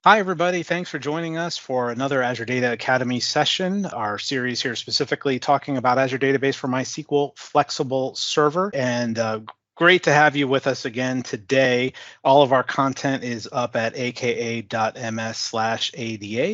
Hi, everybody. Thanks for joining us for another Azure Data Academy session. Our series here specifically talking about Azure Database for MySQL Flexible Server. And great to have you with us again today. All of our content is up at aka.ms/ADA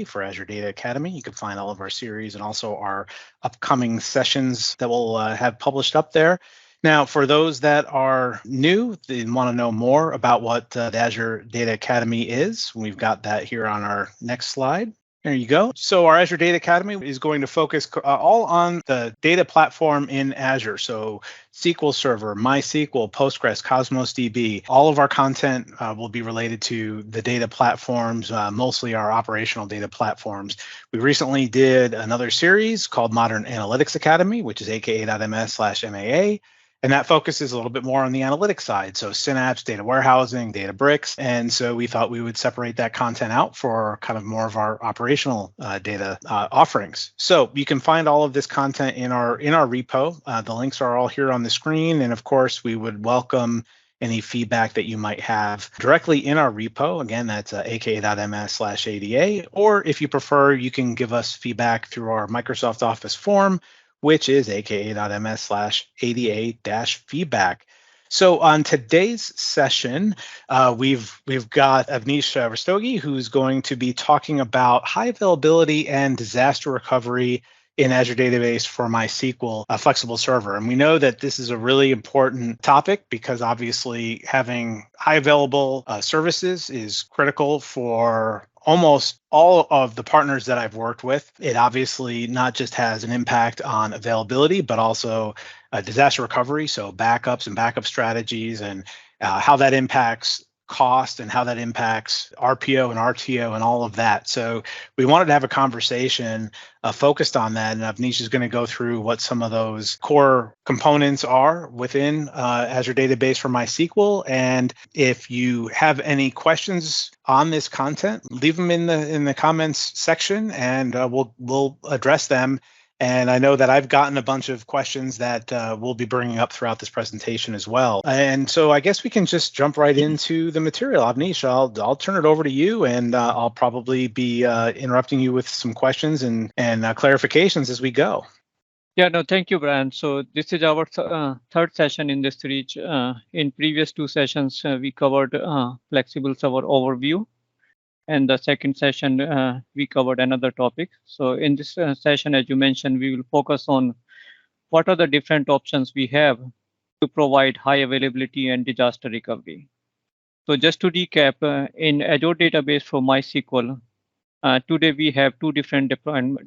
for Azure Data Academy. You can find all of our series and also our upcoming sessions that we'll have published up there. Now, for those that are new and want to know more about what the Azure Data Academy is, we've got that here on our next slide. There you go. So our Azure Data Academy is going to focus all on the data platform in Azure. So SQL Server, MySQL, Postgres, Cosmos DB, all of our content will be related to the data platforms, mostly our operational data platforms. We recently did another series called Modern Analytics Academy, which is aka.ms/MAA. And that focuses a little bit more on the analytics side. So Synapse, data warehousing, Databricks. And so we thought we would separate that content out for kind of more of our operational data offerings. So you can find all of this content in our repo. The links are all here on the screen. And of course, we would welcome any feedback that you might have directly in our repo. Again, that's aka.ms/ADA. Or if you prefer, you can give us feedback through our Microsoft Office form, which is aka.ms/ADA-feedback. So on today's session, we've got Avnish Rastogi, who's going to be talking about high availability and disaster recovery in Azure Database for MySQL Flexible Server. And we know that this is a really important topic because obviously having high available services is critical for almost all of the partners that I've worked with. It obviously not just has an impact on availability, but also disaster recovery, so backups and backup strategies, and how that impacts cost and how that impacts RPO and RTO and all of that. So we wanted to have a conversation focused on that, and Avnish is going to go through what some of those core components are within Azure Database for MySQL. And if you have any questions on this content, leave them in the comments section, and we'll address them. And I know that I've gotten a bunch of questions that we'll be bringing up throughout this presentation as well. And so I guess we can just jump right into the material. Avnish, I'll turn it over to you, and I'll probably be interrupting you with some questions and clarifications as we go. Yeah, no, thank you, Brian. So this is our third session in this series. In previous two sessions, we covered flexible server overview. And the second session, we covered another topic. So in this session, as you mentioned, we will focus on what are the different options we have to provide high availability and disaster recovery. So just to recap, in Azure Database for MySQL, today we have two different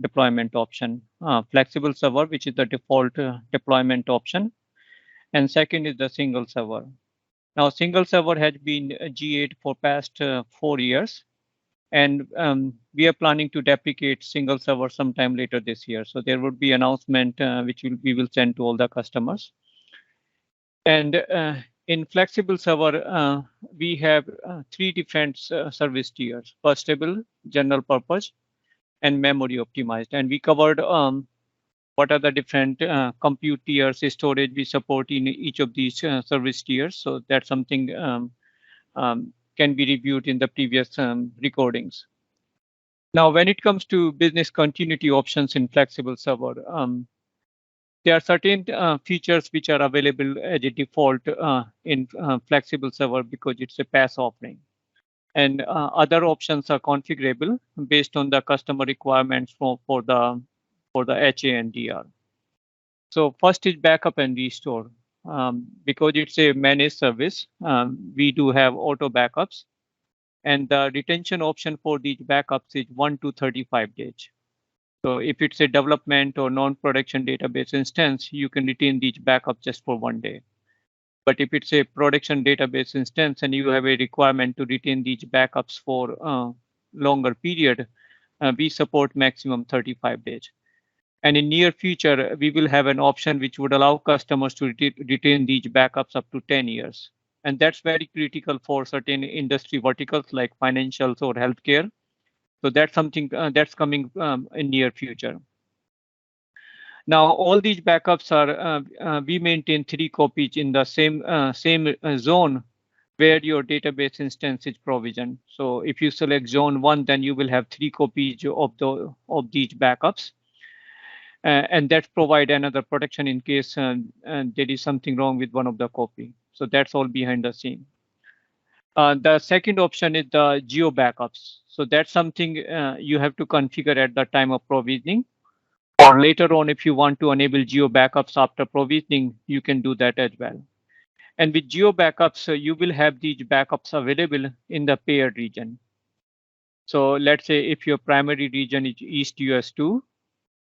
deployment options. Flexible server, which is the default deployment option. And second is the single server. Now, single server has been G8 for past 4 years. And we are planning to deprecate single server sometime later this year. So there would be announcement which we will send to all the customers. And in flexible server, we have three different service tiers: burstable, general purpose, and memory optimized. And we covered what are the different compute tiers, storage we support in each of these service tiers. So that's something can be reviewed in the previous recordings. Now, when it comes to business continuity options in flexible server, there are certain features which are available as a default in flexible server because it's a PaaS offering. And other options are configurable based on the customer requirements for the HADR. So first is backup and restore. Because it's a managed service, we do have auto backups. And the retention option for these backups is 1 to 35 days. So if it's a development or non-production database instance, you can retain these backups just for 1 day. But if it's a production database instance and you have a requirement to retain these backups for longer period, we support maximum 35 days. And in near future, we will have an option which would allow customers to retain these backups up to 10 years. And that's very critical for certain industry verticals like financials or healthcare. So that's something that's coming in near future. Now, all these backups are, we maintain 3 copies in the same zone where your database instance is provisioned. So if you select zone 1, then you will have 3 copies of these backups. And that provide another protection in case there is something wrong with one of the copy. So that's all behind the scene. The second option is the geo backups. So that's something you have to configure at the time of provisioning. Or later on, if you want to enable geo backups after provisioning, you can do that as well. And with geo backups, you will have these backups available in the paired region. So let's say if your primary region is East US2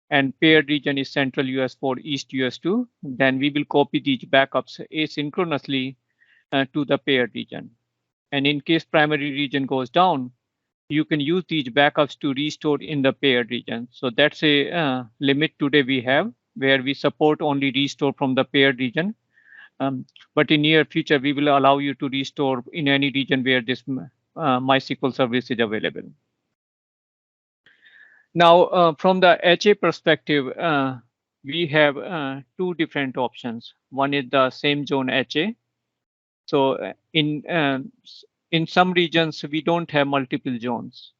and paired region is Central US for East US2, then we will copy these backups asynchronously to the paired region. And in case primary region goes down, you can use these backups to restore in the paired region. So that's a limit today we have where we support only restore from the paired region. But in near future, we will allow you to restore in any region where this MySQL service is available. Now, from the HA perspective, we have 2 different options. One is the same zone HA. So in some regions, we don't have multiple zones.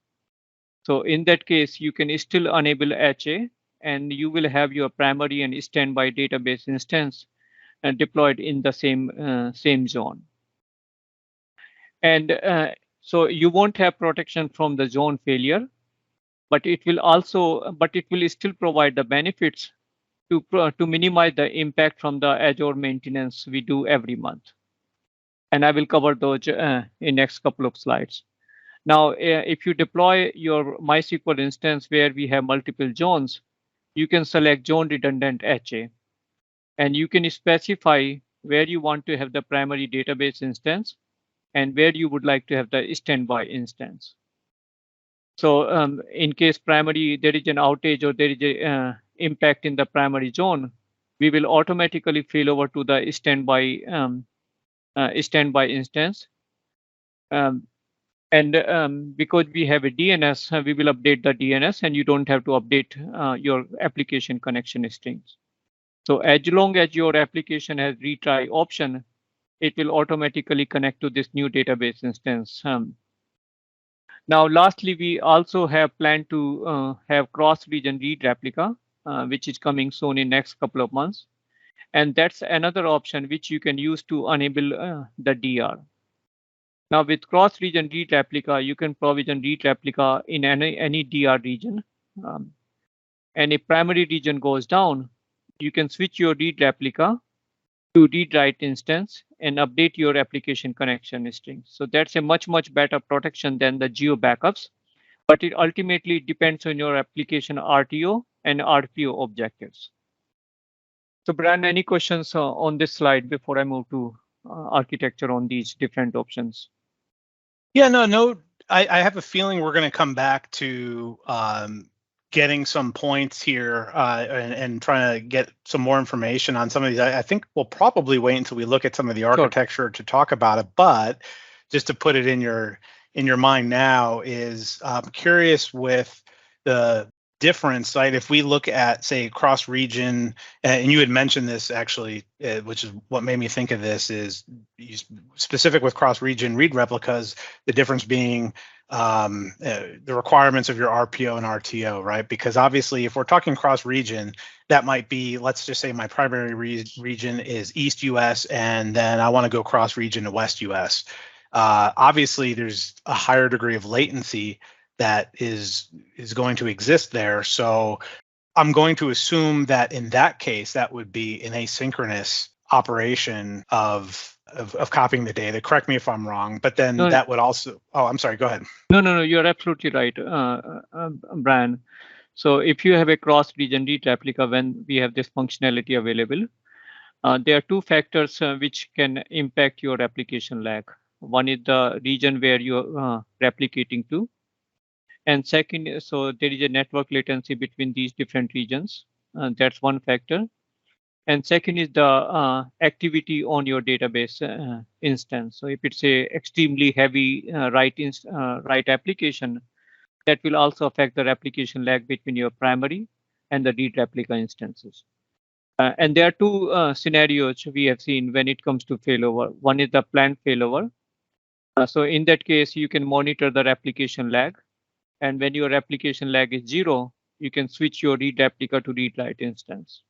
So in that case, you can still enable HA, and you will have your primary and standby database instance deployed in the same zone. And so you won't have protection from the zone failure, but it will still provide the benefits to minimize the impact from the Azure maintenance we do every month. And I will cover those in next couple of slides. Now, if you deploy your MySQL instance where we have multiple zones, you can select zone redundant HA, and you can specify where you want to have the primary database instance and where you would like to have the standby instance. So in case primary, there is an outage or there is a impact in the primary zone, we will automatically fail over to the standby instance. And because we have a DNS, we will update the DNS, and you don't have to update your application connection strings. So as long as your application has retry option, it will automatically connect to this new database instance. Now, lastly, we also have planned to have cross-region read replica, which is coming soon in next couple of months. And that's another option which you can use to enable the DR. Now, with cross-region read replica, you can provision read replica in any DR region. And if primary region goes down, you can switch your read replica to read write instance and update your application connection string. So that's a much better protection than the geo backups, but it ultimately depends on your application RTO and RPO objectives. So Brian, any questions on this slide before I move to architecture on these different options? Yeah, no. I have a feeling we're going to come back to getting some points here and trying to get some more information on some of these. I think we'll probably wait until we look at some of the architecture to talk about it. But just to put it in your mind now is I'm curious with the difference, right? If we look at, say, cross-region, and you had mentioned this actually, which is what made me think of this, is specific with cross-region read replicas, the difference being the requirements of your RPO and RTO, right? Because obviously, if we're talking cross-region, that might be, let's just say my primary region is East US, and then I want to go cross-region to West US. Obviously, there's a higher degree of latency that is going to exist there. So I'm going to assume that in that case, that would be an asynchronous operation of copying the data. Correct me if I'm wrong, but then that would also, oh, I'm sorry, go ahead. No, you're absolutely right, Brian. So if you have a cross-region read replica, when we have this functionality available, there are 2 factors which can impact your application lag. One is the region where you're replicating to. And second, so there is a network latency between these different regions. That's one factor. And second is the activity on your database instance. So if it's a extremely heavy write application, that will also affect the replication lag between your primary and the read replica instances. And there are 2 scenarios we have seen when it comes to failover. One is the planned failover. So in that case, you can monitor the replication lag. And when your replication lag is 0, you can switch your read replica to read write instance.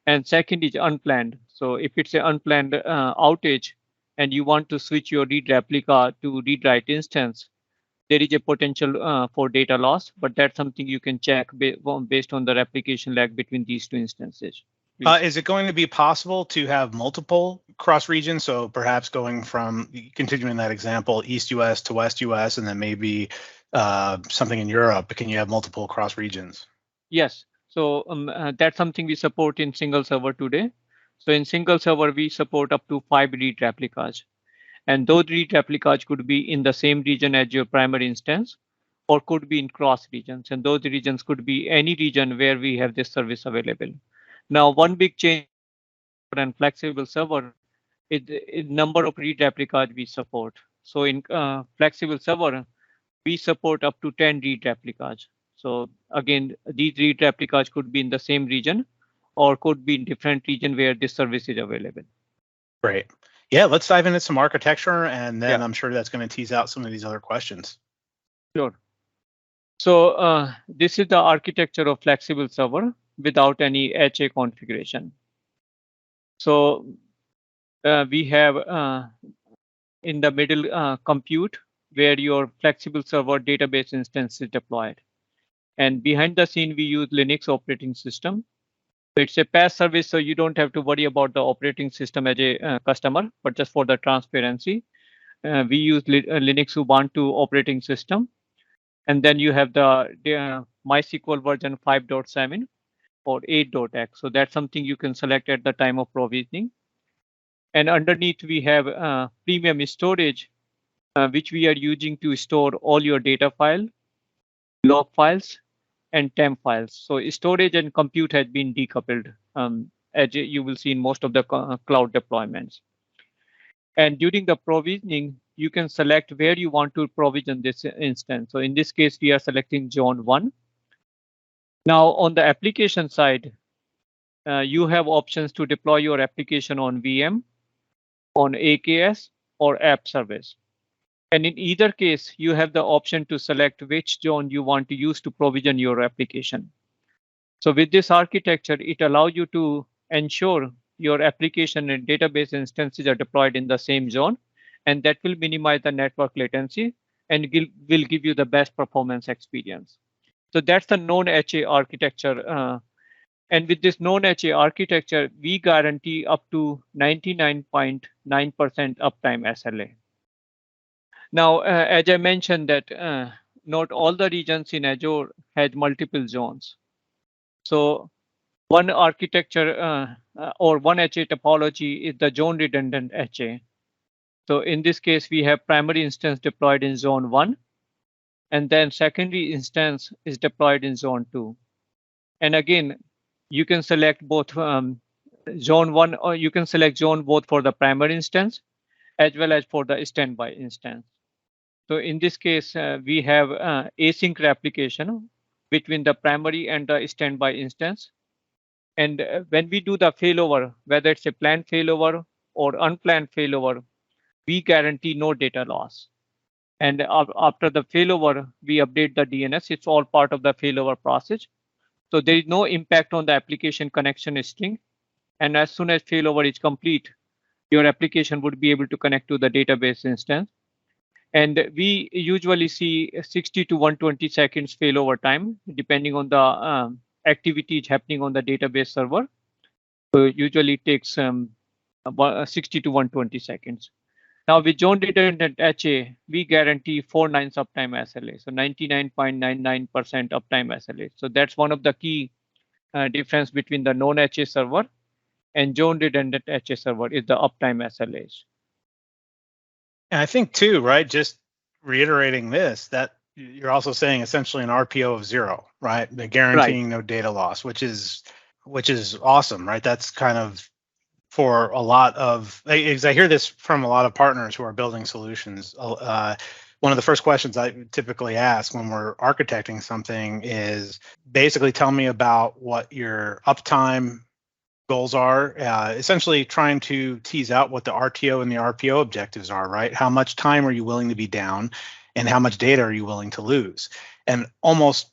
And second is unplanned. So if it's an unplanned outage and you want to switch your read replica to read write instance, there is a potential for data loss, but that's something you can check based on the replication lag between these two instances. Is it going to be possible to have multiple cross regions? So perhaps going from, continuing that example, East US to West US, and then maybe something in Europe, but can you have multiple cross regions? Yes. So that's something we support in single server today. So in single server, we support up to 5 read replicas. And those read replicas could be in the same region as your primary instance, or could be in cross regions. And those regions could be any region where we have this service available. Now, one big change and flexible server is the number of read replicas we support. So in flexible server, we support up to 10 read replicas. So again, these read replicas could be in the same region or could be in different region where this service is available. Great. Yeah, let's dive into some architecture, and then I'm sure that's going to tease out some of these other questions. Sure. So this is the architecture of flexible server without any HA configuration. So we have in the middle compute where your flexible server database instance is deployed. And behind the scene, we use Linux operating system. It's a PaaS service, so you don't have to worry about the operating system as a customer, but just for the transparency, we use Linux Ubuntu operating system. And then you have the MySQL version 5.7 or 8.x. So that's something you can select at the time of provisioning. And underneath, we have premium storage, which we are using to store all your data file, log files, and temp files. So storage and compute has been decoupled, as you will see in most of the cloud deployments. And during the provisioning, you can select where you want to provision this instance. So in this case, we are selecting zone 1. Now on the application side, you have options to deploy your application on VM, on AKS, or app service. And in either case, you have the option to select which zone you want to use to provision your application. So with this architecture, it allows you to ensure your application and database instances are deployed in the same zone, and that will minimize the network latency and will give you the best performance experience. So that's the known HA architecture. And with this known HA architecture, we guarantee up to 99.9% uptime SLA. Now, as I mentioned that not all the regions in Azure had multiple zones. So one architecture or one HA topology is the zone redundant HA. So in this case, we have primary instance deployed in zone 1, and then secondary instance is deployed in zone 2. And again, you can select both zone 1, or you can select zone both for the primary instance as well as for the standby instance. So in this case, we have async replication between the primary and the standby instance. And when we do the failover, whether it's a planned failover or unplanned failover, we guarantee no data loss. And after the failover, we update the DNS. It's all part of the failover process. So there is no impact on the application connection string. And as soon as failover is complete, your application would be able to connect to the database instance. And we usually see 60 to 120 seconds failover time, depending on the activity happening on the database server. So usually it takes 60 to 120 seconds. Now with zone redundant HA, we guarantee 4 nines uptime SLA, so 99.99% uptime SLA. So that's one of the key difference between the known HA server and zone redundant HA server is the uptime SLAs. And I think too, right? Just reiterating this, that you're also saying essentially an RPO of 0, right? The guaranteeing no data loss, which is awesome, right? That's kind of for a lot of, because I hear this from a lot of partners who are building solutions. One of the first questions I typically ask when we're architecting something is basically tell me about what your uptime goals are, essentially trying to tease out what the RTO and the RPO objectives are, right? How much time are you willing to be down and how much data are you willing to lose? And almost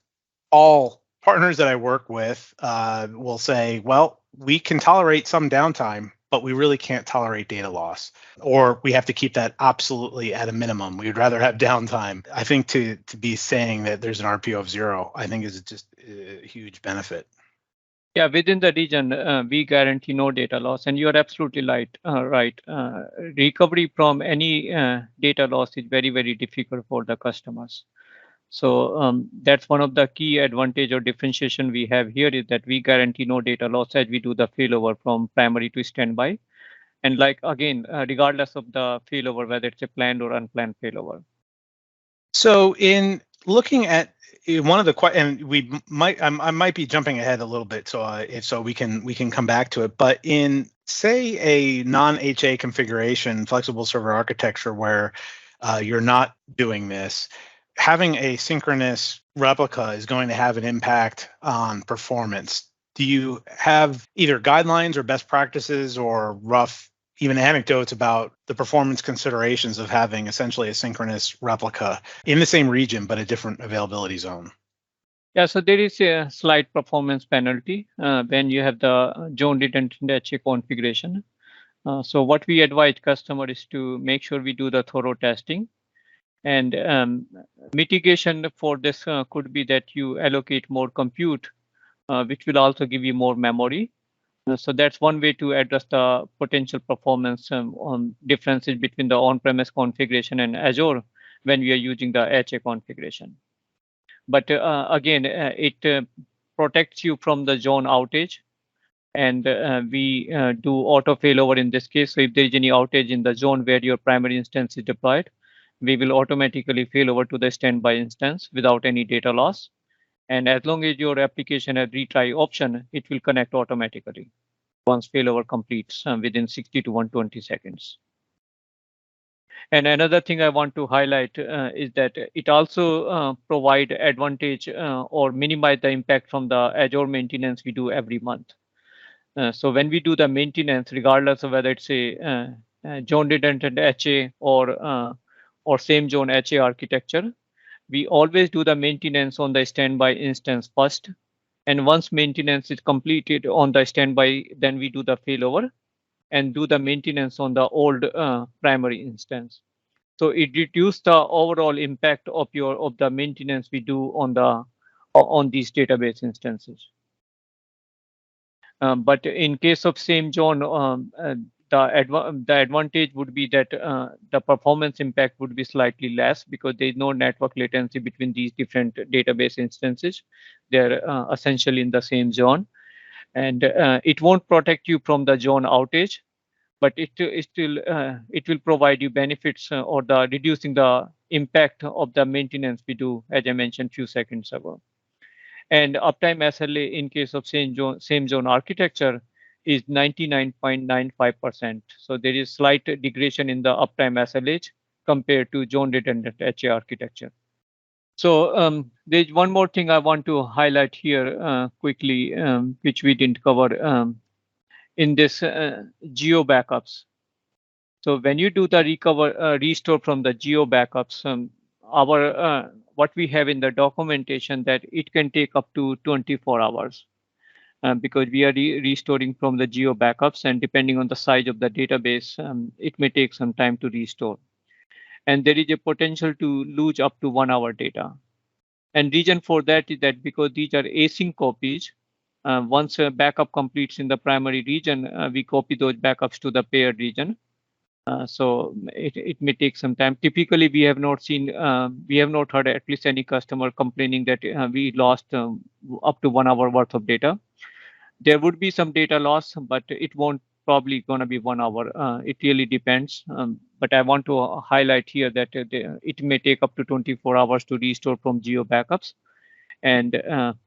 all partners that I work with will say, well, we can tolerate some downtime, but we really can't tolerate data loss, or we have to keep that absolutely at a minimum. We would rather have downtime. I think to be saying that there's an RPO of 0, I think is just a huge benefit. Yeah, within the region, we guarantee no data loss, and you are absolutely right. Right, recovery from any data loss is very, very difficult for the customers. So that's one of the key advantage or differentiation we have here is that we guarantee no data loss as we do the failover from primary to standby. And like again, regardless of the failover, whether it's a planned or unplanned failover. So in looking at one of the and we might I might be jumping ahead a little bit, so if so we can come back to it. But in say a non-HA configuration, flexible server architecture where you're not doing this, having a synchronous replica is going to have an impact on performance. Do you have either guidelines or best practices or rough even anecdotes about the performance considerations of having essentially a synchronous replica in the same region but a different availability zone? Yeah, so there is a slight performance penalty when you have the zone redundant HA configuration. So what we advise customer is to make sure we do the thorough testing. And mitigation for this could be that you allocate more compute, which will also give you more memory. So that's one way to address the potential performance on differences between the on-premise configuration and Azure when we are using the HA configuration. But again, it protects you from the zone outage. And we do auto failover in this case. So if there is any outage in the zone where your primary instance is deployed, we will automatically fail over to the standby instance without any data loss. And as long as your application has retry option, it will connect automatically once failover completes within 60 to 120 seconds. And another thing I want to highlight is that it also provide advantage or minimize the impact from the Azure maintenance we do every month. So when we do the maintenance, regardless of whether it's a zone redundant HA or same zone HA architecture, we always do the maintenance on the standby instance first. And once maintenance is completed on the standby, then we do the failover and do the maintenance on the old primary instance. So it reduces the overall impact of the maintenance we do on these database instances. But in case of same zone, the advantage would be that the performance impact would be slightly less because there is no network latency between these different database instances. They're essentially in the same zone, and it won't protect you from the zone outage, but it will provide you benefits or the reducing the impact of the maintenance we do, as I mentioned a few seconds ago. And uptime SLA in case of same zone architecture is 99.95%. So there is slight degradation in the uptime SLA compared to zone redundant HA architecture. So there's one more thing I want to highlight here quickly, which we didn't cover in this geo backups. So when you do the restore from the geo backups, what we have in the documentation that it can take up to 24 hours because we are restoring from the geo backups, and depending on the size of the database, it may take some time to restore. And there is a potential to lose up to 1 hour data. And reason for that is that because these are async copies, once a backup completes in the primary region, we copy those backups to the paired region. So it may take some time. Typically, we have not heard at least any customer complaining that we lost up to 1 hour worth of data. There would be some data loss, but it won't probably going to be 1 hour. It really depends. But I want to highlight here that it may take up to 24 hours to restore from geo backups and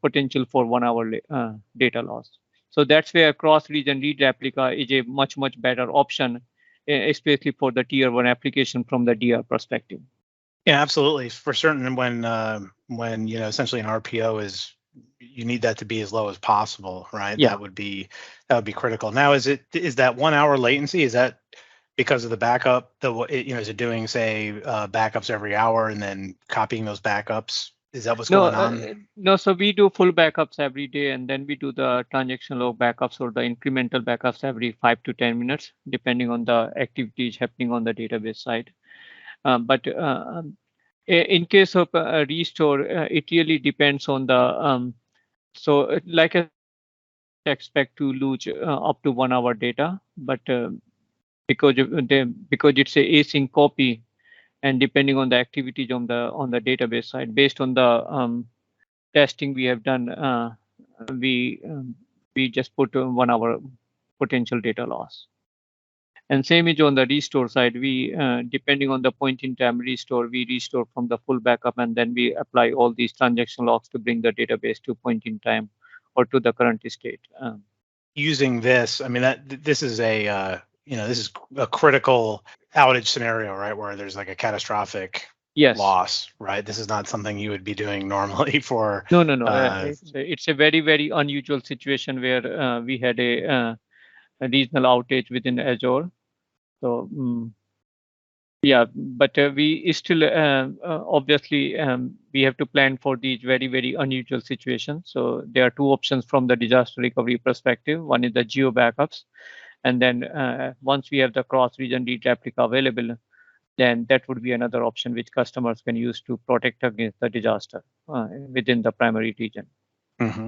potential for 1 hour data loss. So that's where cross-region read replica is a much better option, especially for the tier 1 application from the DR perspective. Yeah, absolutely. For certain, when essentially an RPO is you need that to be as low as possible, right? Yeah. That would be critical. Now, is that 1 hour latency? Is that because of the backup? Is it doing, say, backups every hour and then copying those backups? Is that what's going on? No. So we do full backups every day, and then we do the transaction log backups or the incremental backups every 5 to 10 minutes, depending on the activities happening on the database side. But in case of restore, it really depends on the so like I expect to lose up to 1 hour data, but because it's a async copy, and depending on the activities on the database side, based on the testing we have done, we just put 1 hour potential data loss. And same is on the restore side. We depending on the point in time restore, we restore from the full backup, and then we apply all these transaction logs to bring the database to point in time or to the current state. Using this, I mean, this is a this is a critical outage scenario, right, where there's like a catastrophic loss, right? This is not something you would be doing normally for. No. It's a very, very unusual situation where we had a regional outage within Azure. So yeah, but we still obviously we have to plan for these very, very unusual situations. So there are two options from the disaster recovery perspective. One is the geo backups, and then once we have the cross-region read replica available, then that would be another option which customers can use to protect against the disaster within the primary region. Mm-hmm.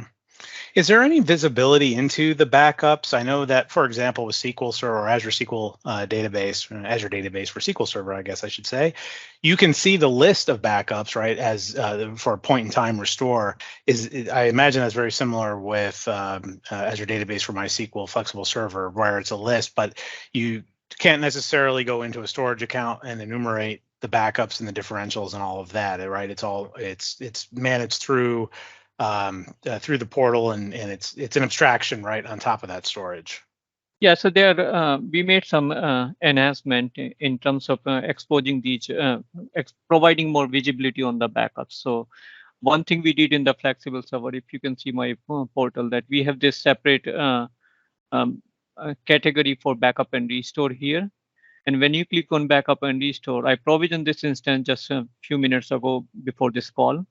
Is there any visibility into the backups? I know that, for example, with SQL Server or Azure SQL database, Azure database for SQL Server, I guess I should say, you can see the list of backups, right, as for a point-in-time restore. I imagine that's very similar with Azure database for MySQL Flexible Server, where it's a list, but you can't necessarily go into a storage account and enumerate the backups and the differentials and all of that, right? It's managed through the portal, and it's an abstraction right on top of that storage. Yeah, so there we made some enhancement in terms of exposing these, providing more visibility on the backups. So one thing we did in the flexible server, if you can see my portal, that we have this separate category for backup and restore here. And when you click on backup and restore, I provisioned this instance just a few minutes ago before this call.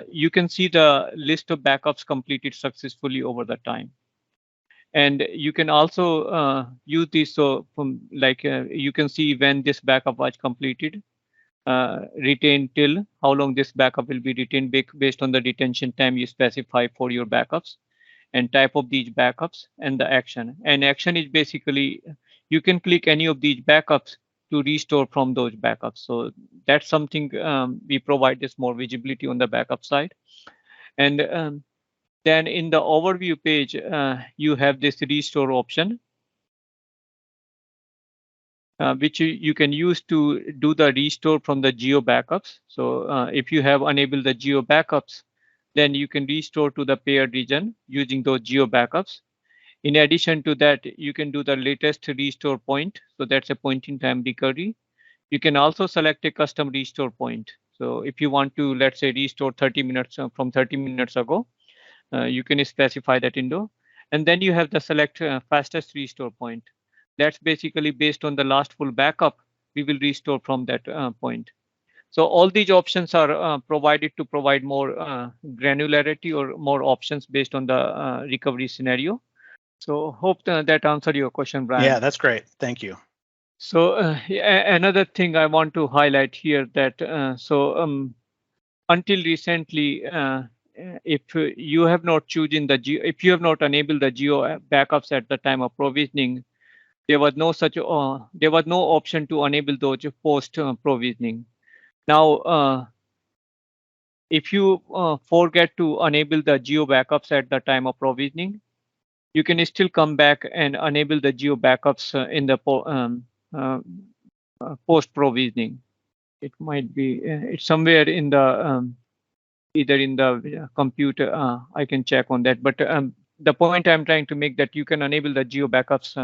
You can see the list of backups completed successfully over the time. And you can also use this, so from you can see when this backup was completed, retained till, how long this backup will be retained based on the retention time you specify for your backups, and type of these backups, and the action. And action is basically, you can click any of these backups to restore from those backups. So that's something we provide this more visibility on the backup side. And then in the overview page, you have this restore option, which you can use to do the restore from the geo backups. So if you have enabled the geo backups, then you can restore to the paired region using those geo backups. In addition to that, you can do the latest restore point. So that's a point in time recovery. You can also select a custom restore point. So if you want to, let's say, restore 30 minutes from 30 minutes ago, you can specify that window. And then you have the select fastest restore point. That's basically based on the last full backup, we will restore from that point. So all these options are provided to provide more granularity or more options based on the recovery scenario. So hope that answered your question, Brian. Yeah, that's great. Thank you. So another thing I want to highlight here that until recently, if you have not chosen if you have not enabled the geo backups at the time of provisioning, there was no option to enable those post provisioning. Now, if you forget to enable the geo backups at the time of provisioning, you can still come back and enable the geo backups in the post provisioning. It might be it's somewhere in the either in the computer. I can check on that. But the point I'm trying to make that you can enable the geo backups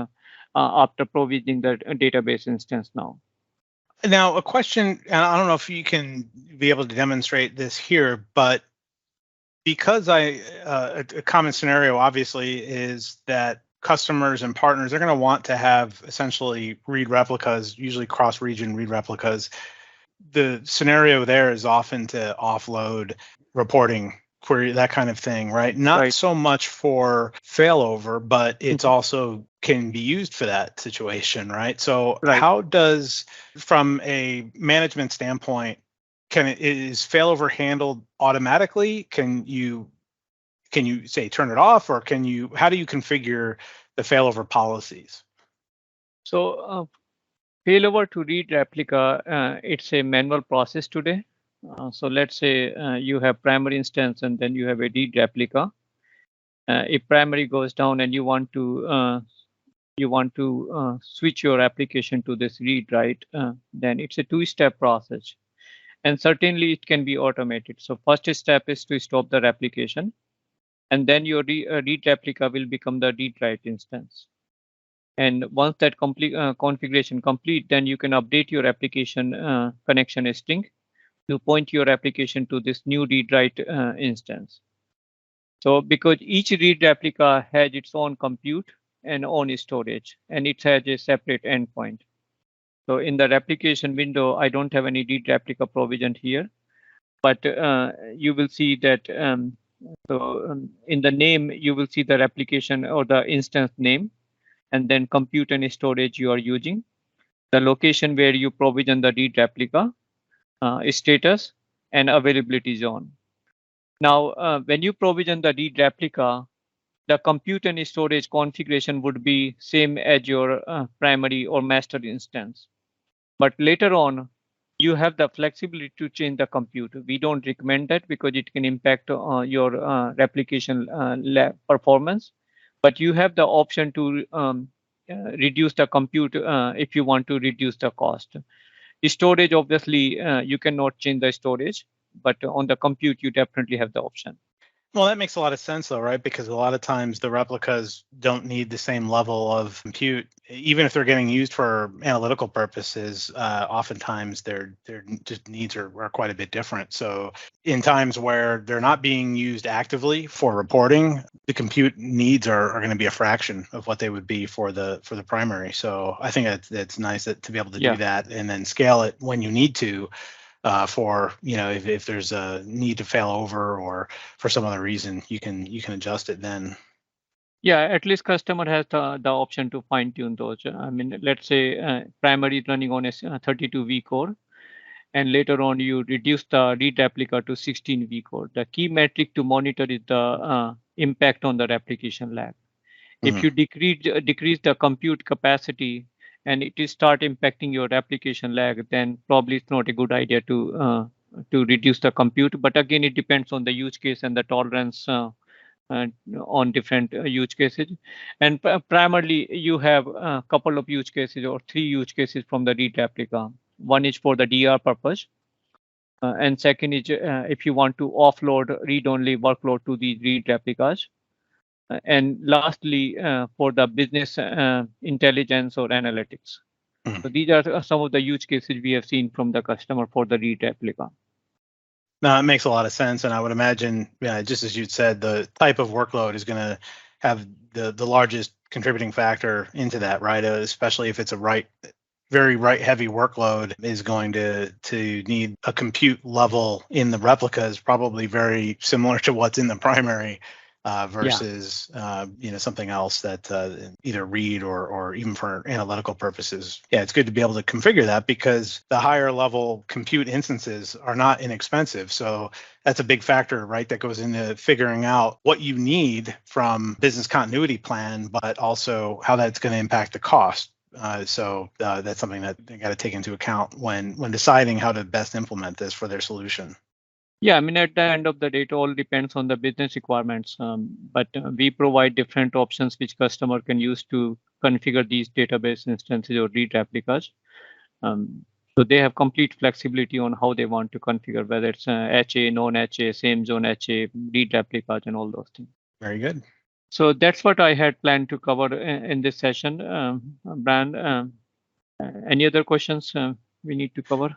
after provisioning the database instance now. Now, a question, and I don't know if you can be able to demonstrate this here, but because a common scenario obviously is that customers and partners are going to want to have essentially read replicas, usually cross-region read replicas. The scenario there is often to offload reporting query, that kind of thing, right? Not Right. so much for failover, but it's also can be used for that situation, right? So Right. how does, from a management standpoint, is failover handled automatically? Can you say turn it off, or how do you configure the failover policies? So failover to read replica, it's a manual process today. So let's say you have primary instance and then you have a read replica. If primary goes down and you want to switch your application to this read write, then it's a two-step process. And certainly it can be automated. So first step is to stop the replication, and then your read replica will become the read write instance. And once that configuration complete, then you can update your application connection string to point your application to this new read write instance. So because each read replica has its own compute and own storage, and it has a separate endpoint. So in the replication window, I don't have any read replica provisioned here, but you will see that in the name, you will see the replication or the instance name, and then compute and storage you are using, the location where you provision the read replica, status, and availability zone. Now, when you provision the read replica, the compute and storage configuration would be same as your primary or master instance. But later on, you have the flexibility to change the compute. We don't recommend that because it can impact your replication performance. But you have the option to reduce the compute if you want to reduce the cost. Storage, obviously, you cannot change the storage, but on the compute, you definitely have the option. Well, that makes a lot of sense, though, right? Because a lot of times the replicas don't need the same level of compute, even if they're getting used for analytical purposes. Oftentimes, their just needs are quite a bit different. So, in times where they're not being used actively for reporting, the compute needs are going to be a fraction of what they would be for the primary. So, I think that's nice to be able to do that and then scale it when you need to. For if there's a need to fail over or for some other reason, you can adjust it then. Yeah, at least customer has the option to fine tune those. I mean, let's say primary is running on a 32-week core, and later on you reduce the read replica to 16-week core. The key metric to monitor is the impact on the replication lag. If you decrease the compute capacity and it is start impacting your application lag, then probably it's not a good idea to reduce the compute. But again, it depends on the use case and the tolerance on different use cases. And primarily, you have a couple of use cases or 3 use cases from the read replica. One is for the DR purpose. And second is if you want to offload read-only workload to these read replicas. And lastly, for the business intelligence or analytics. So these are some of the use cases we have seen from the customer for the read replica. No, it makes a lot of sense, and I would imagine, just as you'd said, the type of workload is going to have the largest contributing factor into that, right? Especially if it's a very write-heavy workload, is going to need a compute level in the replicas probably very similar to what's in the primary. Versus something else that either read or even for analytical purposes. Yeah, it's good to be able to configure that because the higher level compute instances are not inexpensive. So that's a big factor, right? That goes into figuring out what you need from business continuity plan, but also how that's going to impact the cost. So that's something that they got to take into account when deciding how to best implement this for their solution. Yeah, I mean, at the end of the day, it all depends on the business requirements. But we provide different options which customer can use to configure these database instances or read replicas. So they have complete flexibility on how they want to configure, whether it's HA, non-HA, same zone HA, read replicas, and all those things. Very good. So that's what I had planned to cover in this session. Brian, any other questions we need to cover?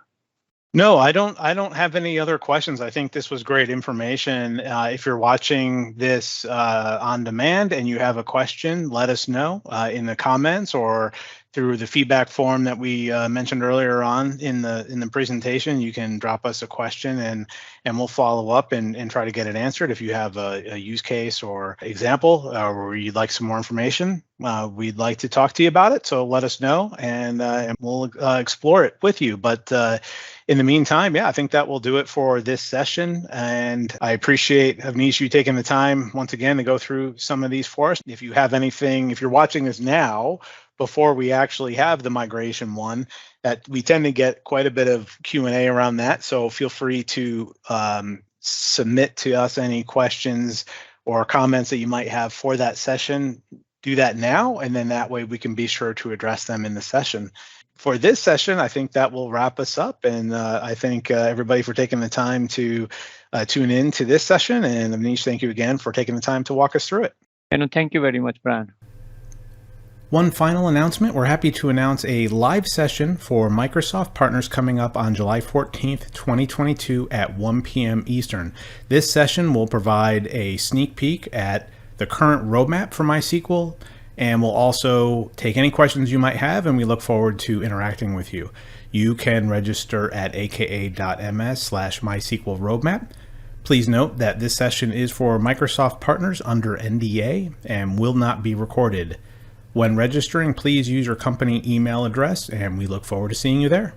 No, I don't have any other questions. I think this was great information. If you're watching this on demand and you have a question, let us know in the comments or through the feedback form that we mentioned earlier on in the presentation. You can drop us a question and we'll follow up and try to get it answered. If you have a use case or example where you'd like some more information, we'd like to talk to you about it. So let us know and we'll explore it with you. But in the meantime, yeah, I think that will do it for this session. And I appreciate, Avnish, you taking the time once again to go through some of these for us. If you have anything, if you're watching this now, before we actually have the migration one, that we tend to get quite a bit of Q&A around that. So feel free to submit to us any questions or comments that you might have for that session. Do that now, and then that way we can be sure to address them in the session. For this session, I think that will wrap us up. And I thank everybody for taking the time to tune in to this session. And Avnish, thank you again for taking the time to walk us through it. And thank you very much, Brian. One final announcement, we're happy to announce a live session for Microsoft partners coming up on July 14th, 2022 at 1 p.m. Eastern. This session will provide a sneak peek at the current roadmap for MySQL, and we'll also take any questions you might have, and we look forward to interacting with you. You can register at aka.ms/MySQL roadmap. Please note that this session is for Microsoft partners under NDA and will not be recorded. When registering, please use your company email address, and we look forward to seeing you there.